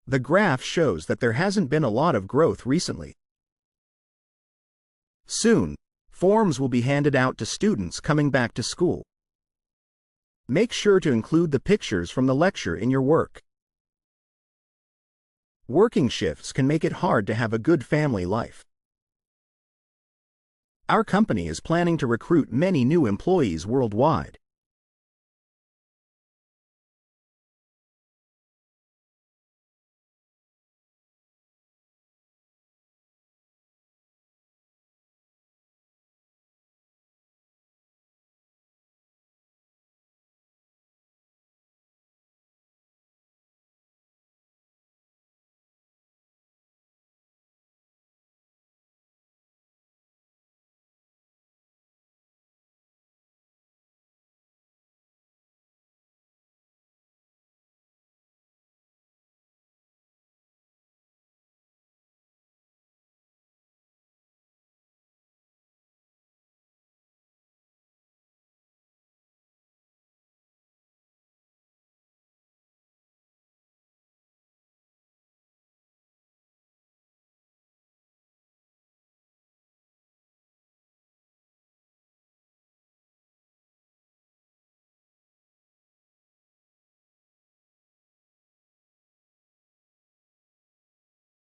The graph shows that there hasn't been a lot of growth recently. Soon, forms will be handed out to students coming back to school. Make sure to include the pictures from the lecture in your work. Working shifts can make it hard to have a good family life. Our company is planning to recruit many new employees worldwide.